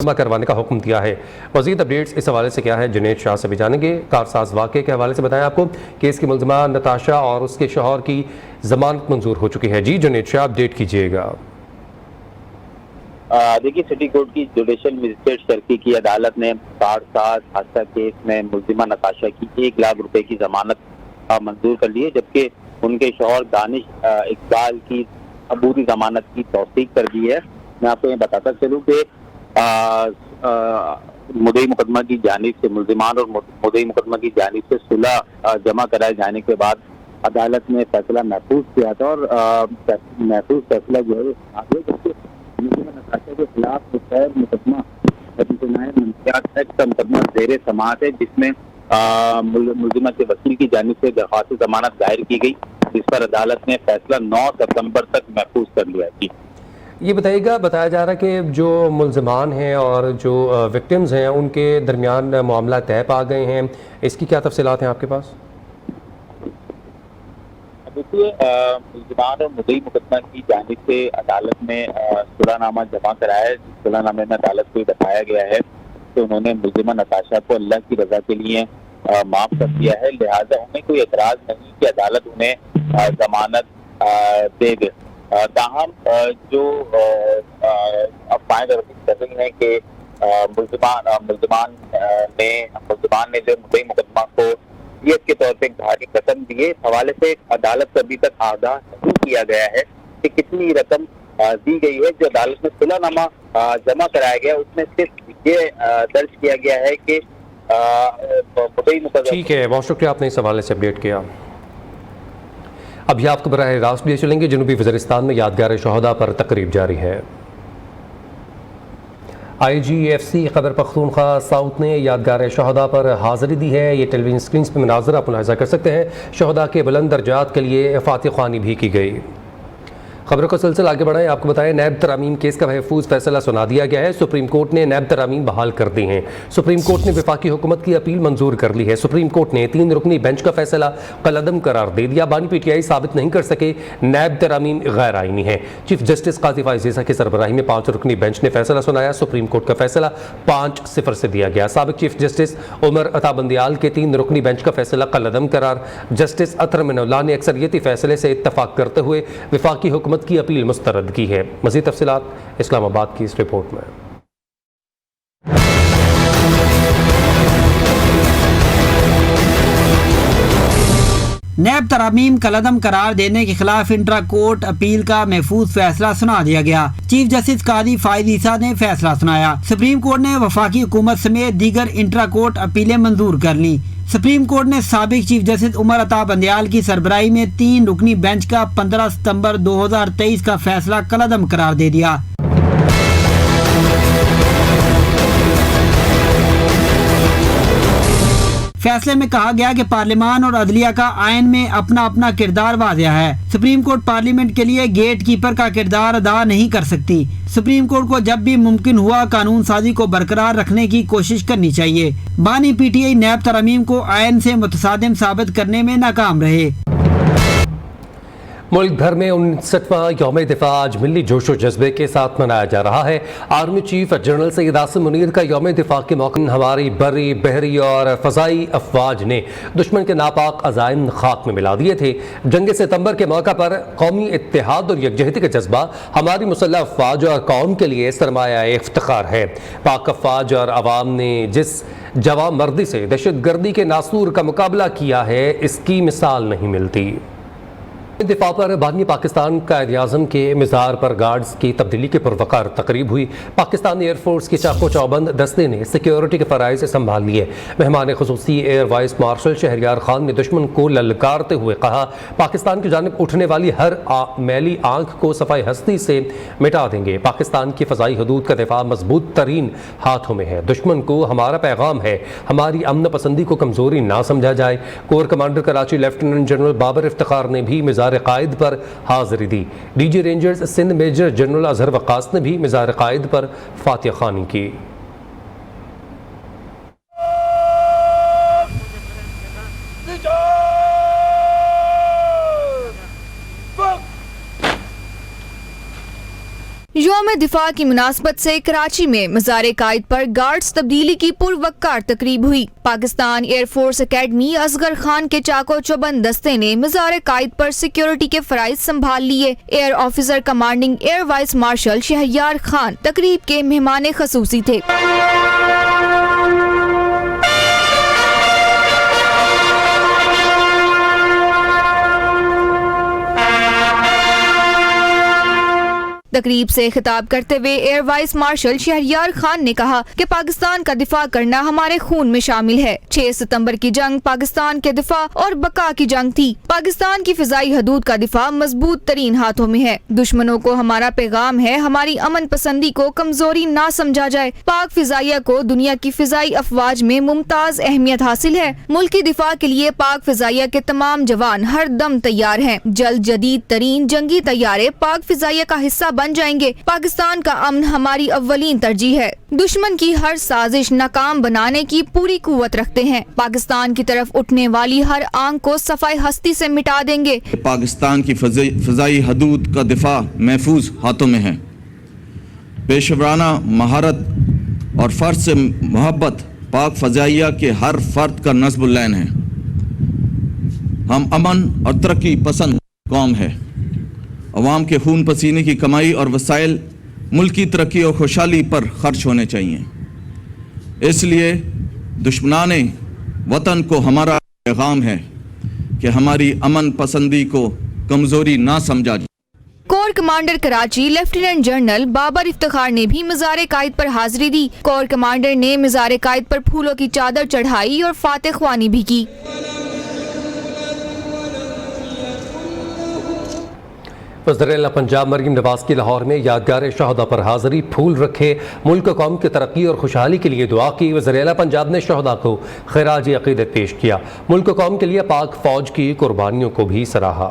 करवाने का हुक्म दिया है। मज़ीद अपडेट्स इस हवाले से क्या है जुनैद शाह से भी जानेंगे। कारसाज वाक़े के हवाले से बताएं आपको केस की मुलज़िमा नताशा और उसके शौहर की ज़मानत मंजूर हो चुकी है। जी जुनैद शाह अपडेट कीजिएगा। देखिए, सिटी कोर्ट की जुडिशल मजिस्ट्रेट सर्किल की अदालत ने कारसाज हादसा केस में मुलज़िमा नताशा की 1 लाख रुपए की जमानत मंजूर कर ली है, जबकि उनके शौहर दानिश इकबाल की अबूरी जमानत की तौसीक कर दी है। मैं आपको ये बताता चलूँ कि मुद्दई मुकदमा की जानिब से मुलजिमान और मुद्दई मुकदमा की जानिब से सुलह जमा कराए जाने के बाद अदालत ने फैसला महफूज किया था और महफूज फैसला जो है आगे मुलजिमा नताशा के खिलाफ मुकदमा का मुकदमा ज़ेर समाअत है, जिसमें मुलजिमा के वकील की जानिब से दरख्वास्त जमानत दायर की गई, जिस पर अदालत ने फैसला 9 सितंबर तक महफूज कर लिया थी। ये बताइएगा, बताया जा रहा है कि जो मुलज़मान हैं और जो विक्टिम्स हैं उनके दरमियान मामला तय पा गए हैं, इसकी क्या तफसीलात हैं आपके पास? देखिए, मुलज़मान और मुद्दई मुकदमा की जानिब से अदालत ने सुलहनामा जमा कराया है। सुलहनामे में अदालत को बताया गया है कि उन्होंने मुलज़िमा नताशा को अल्लाह की रज़ा के लिए माफ़ कर दिया है, लिहाजा उन्हें कोई एतराज़ नहीं कि अदालत उन्हें जमानत दे दे। ताहम जो अफवाहें कर रही हैं कि मुलज़मान ने जो मुद्दई मुकदमा को दियत के तौर पे भारी रकम दिए, इस हवाले से अदालत से अभी तक आगाह नहीं किया गया है कि कितनी रकम दी गई है। जो अदालत में सुलहनामा जमा कराया गया उसमें सिर्फ ये दर्ज किया गया है कि मुद्दई मुकदमा। ठीक है, बहुत शुक्रिया आपने इस हवाले से अपडेट किया। अभी आपको बराह रास्त भी चलेंगे। जनूबी वज़ीरिस्तान में यादगार शहदा पर तकरीब जारी है। IGFC खैबर पख्तूनख्वा साउथ ने यादगार शहदा पर हाज़िरी दी है। ये टेलीविजन स्क्रीन पर मनाज़र आप मुलाहिज़ा कर सकते हैं। शहदा के बुलंद दर्जात के लिए फातिह ख़्वानी भी की गई। खबरों का सिलसिला आगे बढ़ाएं। आपको बताएं, नैब तरामीम केस का महफूज फैसला सुना दिया गया है। सुप्रीम कोर्ट ने नैब तरामीम बहाल कर दी हैं। सुप्रीम कोर्ट ने वफाकी हुकूमत की अपील मंजूर कर ली है। सुप्रीम कोर्ट ने 3 रुकनी बेंच का फैसला कलअदम करार दे दिया। बानी PTI साबित नहीं कर सके नैब तरामीम गैर आईनी है। चीफ जस्टिस काजी फाइज़ की सरबराही में 5 रुकनी बेंच ने फैसला सुनाया। सुप्रीम कोर्ट का फैसला 5-0 से दिया गया। साबिक चीफ जस्टिस उमर अता बंदियाल के 3 रुकनी बेंच का फैसला कलअदम करार। जस्टिस अतर मिनउल्लाह ने अक्सरियती फैसले से इत्तफाक करते हुए वफाकी हुकूमत की अपील मुस्तरद की है। मज़ीद तफसीलात इस्लामाबाद की इस रिपोर्ट में। नैब तरामीम कलअदम करार देने के खिलाफ इंट्रा कोर्ट अपील का महफूज फैसला सुना दिया गया। चीफ जस्टिस काजी फाइज़ ईसा ने फैसला सुनाया। सुप्रीम कोर्ट ने वफाकी हुकूमत समेत दीगर इंट्रा कोर्ट अपीलें मंजूर कर ली। सुप्रीम कोर्ट ने साबिक चीफ जस्टिस उमर अता बंदियाल की सरबराही में 3 रुकनी बेंच का 15 सितंबर 2023 का फैसला कलअदम करार दे दिया। फैसले में कहा गया कि पार्लियामान और अदलिया का आयन में अपना अपना किरदार वाज़ेह है। सुप्रीम कोर्ट पार्लियामेंट के लिए गेट कीपर का किरदार अदा नहीं कर सकती। सुप्रीम कोर्ट को जब भी मुमकिन हुआ कानून साजी को बरकरार रखने की कोशिश करनी चाहिए। बानी PTI नैब तरामीम को आयन से मुतसादिम साबित करने में नाकाम रहे। मुल्क भर में 59वां यौम दिफा आज मिली जोशो जज्बे के साथ मनाया जा रहा है। Army chief general Syed Asim Munir का यौम दिफा के मौके हमारी बरी, बहरी और फ़ज़ाई अफवाज ने दुश्मन के नापाक अज़ाइम खाक में मिला दिए थे। जंग सितंबर के मौका पर कौमी इत्तेहाद और यकजहती का जज्बा हमारी मुसल्लह अफवाज और कौम के लिए सरमाया इफ्तिखार है। पाक अफवाज और अवाम ने जिस जवां मर्दी से दहशत गर्दी के नासूर का मुकाबला किया है, इसकी मिसाल नहीं मिलती। दिफा पर बानी पाकिस्तान कायद आज़म के मिज़ार पर गार्ड्स की तब्दीली की पुरवकार तकरीब हुई। पाकिस्तान एयरफोर्स के चाको चौबंद दस्ते ने सिक्योरिटी के फ़राइज़ संभाल लिए। मेहमान खुसूसी air vice marshal Shahryar Khan ने दुश्मन को ललकारते हुए कहा, पाकिस्तान की जानिब उठने वाली हर मैली आंख को सफ़ाई हस्ती से मिटा देंगे। पाकिस्तान की फ़ज़ाई हदूद का दिफा मजबूत तरीन हाथों में है। दुश्मन को हमारा पैगाम है, हमारी अमन पसंदी को कमज़ोरी ना समझा जाए। Core commander Karachi lieutenant general Babar Iftikhar ने भी मिज़ार कायद पर हाज़िरी दी। DG rangers Sindh major general Azhar Waqas ने भी मिज़ार कायद पर फातिह ख़्वानी की। यौम یوم دفاع کی مناسبت سے کراچی میں مزار قائد پر گارڈز تبدیلی کی پروقار تقریب ہوئی۔ Pakistan air force academy Asghar Khan کے چاقو چوبند دستے نے مزار قائد پر سیکیورٹی کے فرائض سنبھال لیے۔ Air officer commanding air vice marshal Shehryar Khan تقریب کے مہمان خصوصی تھے۔ تقریب سے خطاب کرتے ہوئے air vice marshal Shehryar Khan نے کہا کہ پاکستان کا دفاع کرنا ہمارے خون میں شامل ہے۔ 6 ستمبر کی جنگ پاکستان کے دفاع اور بقا کی جنگ تھی۔ پاکستان کی فضائی حدود کا دفاع مضبوط ترین ہاتھوں میں ہے۔ دشمنوں کو ہمارا پیغام ہے، ہماری امن پسندی کو کمزوری نہ سمجھا جائے۔ پاک فضائیہ کو دنیا کی فضائی افواج میں ممتاز اہمیت حاصل ہے۔ ملکی دفاع کے لیے پاک فضائیہ کے تمام جوان ہر دم تیار ہیں۔ جلد جدید ترین جنگی طیارے پاک فضائیہ کا حصہ بن جائیں گے۔ پاکستان کا امن ہماری اولین ترجیح ہے۔ دشمن کی ہر سازش ناکام بنانے کی پوری قوت رکھتے ہیں۔ پاکستان کی طرف اٹھنے والی ہر آنکھ کو صفائی ہستی سے مٹا دیں گے۔ پاکستان کی فضائی حدود کا دفاع محفوظ ہاتھوں میں ہے۔ پیشورانہ مہارت اور فرد سے محبت پاک فضائیہ کے ہر فرد کا نصب العین ہے۔ ہم امن اور ترقی پسند قوم ہے۔ عوام کے خون پسینے کی کمائی اور وسائل ملکی ترقی اور خوشحالی پر خرچ ہونے چاہیے۔ اس لیے دشمنان وطن کو ہمارا پیغام ہے کہ ہماری امن پسندی کو کمزوری نہ سمجھا جائے۔ Corps commander Karachi lieutenant general Babar Iftikhar نے بھی مزار قائد پر حاضری دی۔ کور کمانڈر نے مزار قائد پر پھولوں کی چادر چڑھائی اور فاتح خوانی بھی کی۔ وزیر اعلیٰ پنجاب مریم نواز کی لاہور میں یادگار شہداء پر حاضری، پھول رکھے، ملک قوم کی ترقی اور خوشحالی کے لیے دعا کی۔ وزیر اعلیٰ پنجاب نے شہداء کو خراج عقیدت پیش کیا، ملک قوم کے لیے پاک فوج کی قربانیوں کو بھی سراہا۔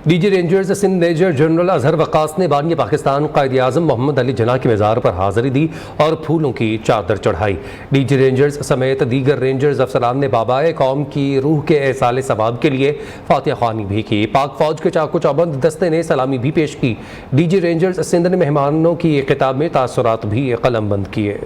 D G Rangers Sindh major general Azhar Waqas نے بانی پاکستان قائد اعظم محمد علی جناح کی مزار پر حاضری دی اور پھولوں کی چادر چڑھائی۔ ڈی جی رینجرز سمیت دیگر رینجرز افسران نے بابائے قوم کی روح کے ایصال ثواب کے لیے فاتح خوانی بھی کی۔ پاک فوج کے چاقو چوبند دستے نے سلامی بھی پیش کی۔ ڈی جی رینجرز سندھ نے مہمانوں کی خطاب میں تاثرات بھی قلم بند کیے۔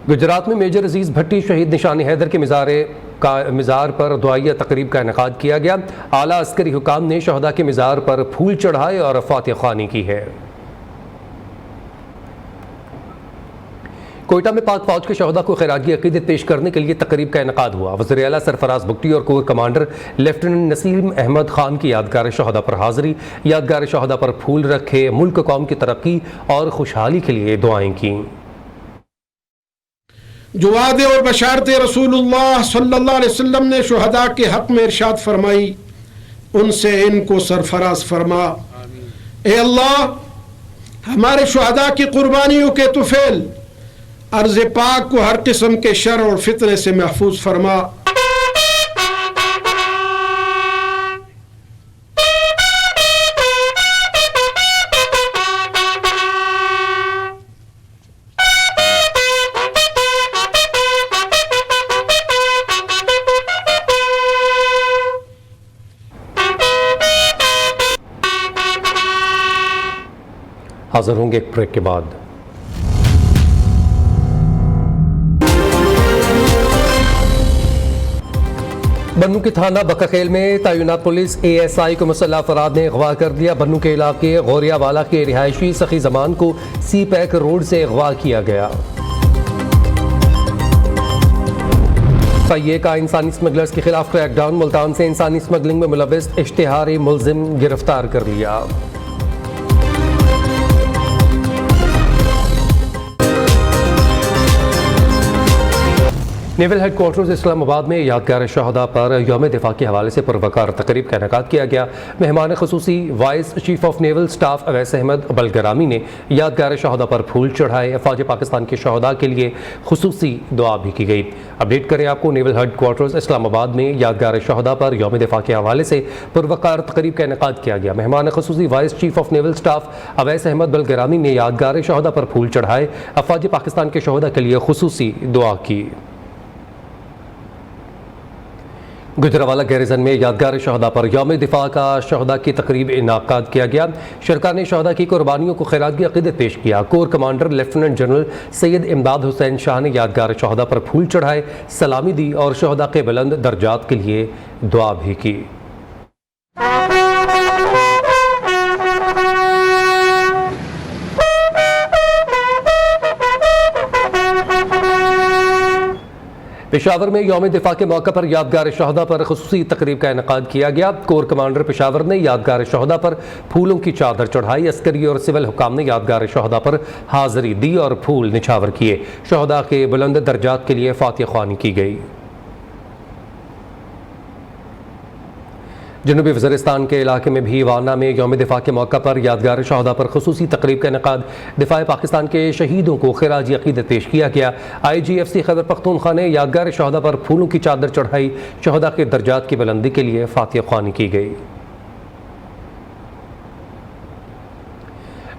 گجرات میں میجر عزیز بھٹی شہید نشان حیدر کے مزار پر دعائیہ تقریب کا انعقاد کیا گیا۔ اعلیٰ عسکری حکام نے شہداء کے مزار پر پھول چڑھائے اور فاتح خوانی کی ہے۔ کوئٹہ میں پاک فوج کے شہداء کو خراج عقیدت پیش کرنے کے لیے تقریب کا انعقاد ہوا۔ وزیر اعلیٰ سرفراز بگٹی اور کور کمانڈر لیفٹیننٹ نسیم احمد خان کی یادگار شہداء پر حاضری، یادگار شہداء پر پھول رکھے، ملک قوم کی ترقی اور خوشحالی کے لیے دعائیں کیں۔ جو وعدے اور بشارت رسول اللہ صلی اللہ علیہ وسلم نے شہداء کے حق میں ارشاد فرمائی، ان سے ان کو سرفراز فرما۔ اے اللہ، ہمارے شہداء کی قربانیوں کے طفیل ارض پاک کو ہر قسم کے شر اور فتنے سے محفوظ فرما۔ حاضر ہوں گے ایک بریک کے بعد۔ بنوں کے تھانہ بکرخیل میں تعینات پولیس اے ایس آئی کو مسلح افراد نے اغوا کر دیا۔ بنوں کے علاقے غوریہ والا کے رہائشی سخی زمان کو سی پیک روڈ سے اغوا کیا گیا۔ FIA کا انسانی اسمگلرز کے خلاف کریک ڈاؤن، ملتان سے انسانی اسمگلنگ میں ملوث اشتہاری ملزم گرفتار کر لیا۔ نیول ہیڈ کوارٹرز اسلام آباد میں یادگار شہداء پر یوم دفاع کے حوالے سے پروقار تقریب کا انعقاد کیا گیا۔ مہمان خصوصی vice chief of naval staff Owais Ahmed Bilgrami نے یادگار شہداء پر پھول چڑھائے۔ فوج پاکستان کے شہداء کے لیے خصوصی دعا بھی کی گئی۔ اپڈیٹ کریں آپ کو، نیول ہیڈ کوارٹرز اسلام آباد میں یادگار شہداء پر یوم دفاع کے حوالے سے پروقار تقریب کا انعقاد کیا گیا۔ مہمان خصوصی vice chief of naval staff Owais Ahmed Bilgrami نے یادگار شہداء پر پھول چڑھائے، افواج پاکستان کے شہداء کے لیے خصوصی دعا کی۔ गुजरावाला गैरिजन में यादगार शहदा पर यौम दिफा का शहदा की तकरीब इनाकाद किया गया। शरका ने शहदा की कुर्बानियों को खैरात अक़ीदत पेश किया। Core commander lieutenant general Syed इमदाद हुसैन शाह ने यादगार शहदा पर फूल चढ़ाए, सलामी दी और शहदा के बुलंद दर्जात के लिए दुआ भी की। पेशावर में यौम दिफा के मौके पर यादगार शहदा पर खुसूसी तकरीब का इनकाद किया गया। कोर कमांडर पेशावर ने यादगार शहदा पर फूलों की चादर चढ़ाई। अस्करी और सिविल हुकाम ने यादगार शहदा पर हाजिरी दी और फूल निछावर किए। शहदा के बुलंद दर्जात के लिए फातिह ख्वानी की गई। जनूबी वज़ीरिस्तान के इलाके में भी वाना में यौम दिफा के मौका पर यादगार शहदा पर खुसूसी तकरीब का इनकाद। दिफा पाकिस्तान के शहीदों को खिराज अक़ीदत पेश किया गया। IGFC खैबर पख्तूनख्वा ने यादगार शहदा पर फूलों की चादर चढ़ाई। शहदा के दर्जात की बुलंदी के लिए फातिह ख्वानी की गई।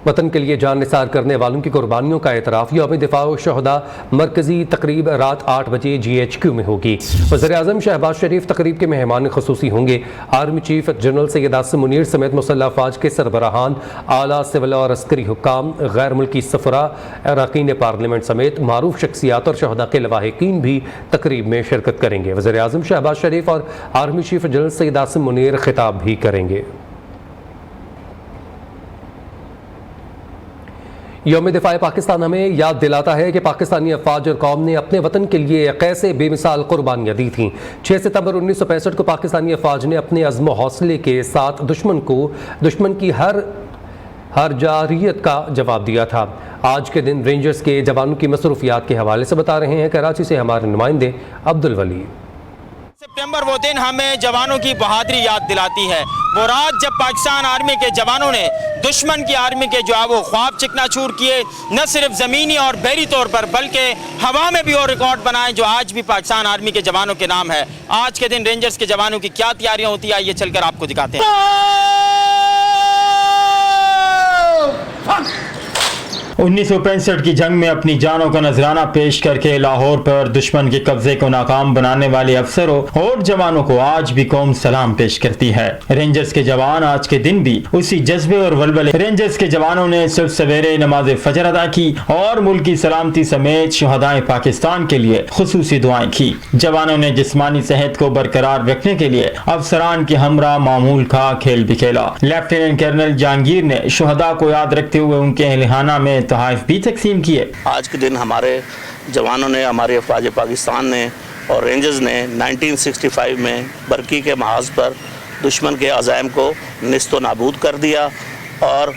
वतन के लिए जान निसार करने वालों की कुर्बानियों का एतराफ़। यौम दिफा शहदा मरकज़ी तकरीब रात 8 बजे GHQ में होगी। वज़ीर-ए-आज़म शहबाज शरीफ तकरीब के मेहमान ख़ुसूसी होंगे। Army chief general Syed Asim Munir समेत मुसल्लह अफ़वाज के सरबराहान, आला सिविल और अस्करी हुक्काम, गैर मुल्की सफ़रा, अरकान पार्लियामेंट समेत मारूफ शख्सियात और शहदा के लवाहिकीन भी तकरीब में शिरकत करेंगे। वज़ीर-ए-आज़म शहबाज शरीफ और army chief general Syed Asim Munir खिताब भी करेंगे। यौम दिफा पाकिस्तान हमें याद दिलाता है कि पाकिस्तानी अफवाज और कौम ने अपने वतन के लिए कैसे बेमिसाल कुर्बानियाँ दी थीं। 6 सितंबर 1965 को पाकिस्तानी अफवाज ने अपने अज़्म व हौसले के साथ दुश्मन की हर जारियत का जवाब दिया था। आज के दिन रेंजर्स के जवानों की मसरूफियात के हवाले से बता रहे हैं कराची से हमारे नुमाइंदे अब्दुल वली। सितंबर वो दिन हमें जवानों की बहादुरी याद दिलाती है। वो रात जब पाकिस्तान आर्मी के जवानों ने दुश्मन की आर्मी के जो है वो ख्वाब चिकनाचूर किए, न सिर्फ ज़मीनी और बहरी तौर पर बल्कि हवा में भी और रिकॉर्ड बनाए जो आज भी पाकिस्तान आर्मी के जवानों के नाम है। आज के दिन रेंजर्स के जवानों की क्या तैयारियां होती है, ये चलकर आपको दिखाते हैं। 1965 की जंग में अपनी जानों का नजराना पेश करके लाहौर पर दुश्मन के कब्जे को नाकाम बनाने वाले अफसरों और जवानों को आज भी कौम सलाम पेश करती है। रेंजर्स के जवान आज के दिन भी उसी जज्बे और वलवले। रेंजर्स के जवानों ने सिर्फ सवेरे नमाज फजर अदा की और मुल्क की सलामती समेत शुहदाए पाकिस्तान के लिए खुसूसी दुआएं की। जवानों ने जिस्मानी सेहत को बरकरार रखने के लिए अफसरान के हमरा मामूल का खेल भी खेला। लेफ्टिनेंट कर्नल जहांगीर ने शुहदा को याद रखते हुए उनके एहलिहाना में तोहफ़े भी तकसीम किए। आज के दिन हमारे जवानों ने, हमारे अफवाज पाकिस्तान ने और रेंजर्स ने 1965 में बरकी के महाज पर दुश्मन के अज़ाइम को निस्तो नाबूद कर दिया और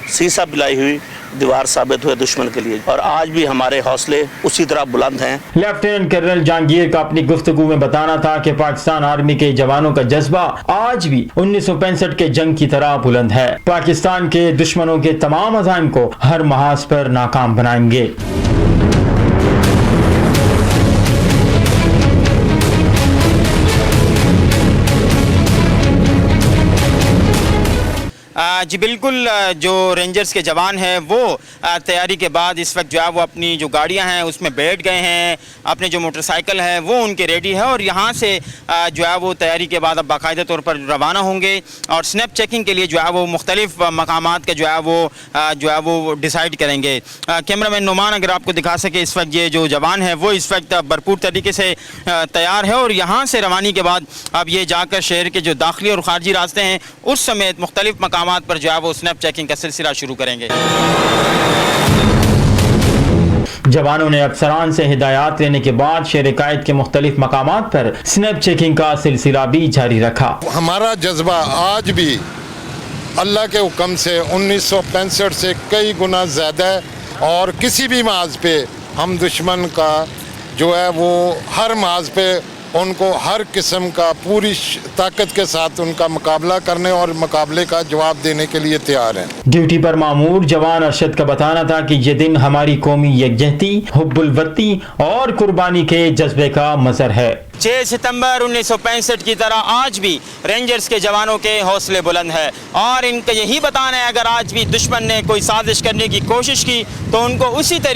सीसा पिलाई हुई दीवार साबित हुए दुश्मन के लिए, और आज भी हमारे हौसले उसी तरह बुलंद हैं। लेफ्टिनेंट कर्नल जहांगीर का अपनी गुफ्तगू में बताना था कि पाकिस्तान आर्मी के जवानों का जज्बा आज भी 1965 के जंग की तरह बुलंद है। पाकिस्तान के दुश्मनों के तमाम अज़ाइम को हर महाज पर नाकाम बनाएंगे। जी बिल्कुल, जो रेंजर्स के जवान हैं वो तैयारी के बाद इस वक्त जो है वो अपनी जो गाड़ियां हैं उसमें बैठ गए हैं। अपने जो मोटरसाइकिल है वो उनके रेडी है और यहाँ से जो है वो तैयारी के बाद अब बाकायदा तौर पर रवाना होंगे और स्नैप चेकिंग के लिए जो है वो मुख्तलिफ मकामात का जो है वो डिसाइड करेंगे। कैमरामैन नुमान अगर आपको दिखा सके, इस वक्त ये जो जवान है वो इस वक्त भरपूर तरीके से तैयार है और यहाँ से रवानी के बाद अब ये जाकर शहर के जो दाखिली और खारजी रास्ते हैं उस समेत मुख्तलिफ मकामात पर जो है वो स्नैप चेकिंग का सिलसिला शुरू करेंगे। जवानों ने अफसरान से हिदायत लेने के बाद शेर कायद के मुख्तलिफ मकामात पर स्नैप चेकिंग का सिलसिला भी जारी रखा। हमारा जज्बा आज भी अल्लाह के हुक्म से 1965 से कई गुना ज़्यादा है और किसी भी महाज पे हम दुश्मन का जो है वो हर महाज पे उनको हर किस्म का पूरी ताकत के साथ उनका मुकाबला करने और मुकाबले का जवाब देने के लिए तैयार हैं। ड्यूटी पर मामूर जवान अरशद का बताना था कि ये दिन हमारी कौमी यकजहती, हुब्बुल वतनी और कुर्बानी के जज्बे का मज़हर है। 6 सितंबर 1965 की तरह आज भी रेंजर्स के जवानों के हौसले बुलंद है और इनका यही बताना है अगर आज भी दुश्मन ने कोई साजिश करने की कोशिश की तो उनको उसी तरीके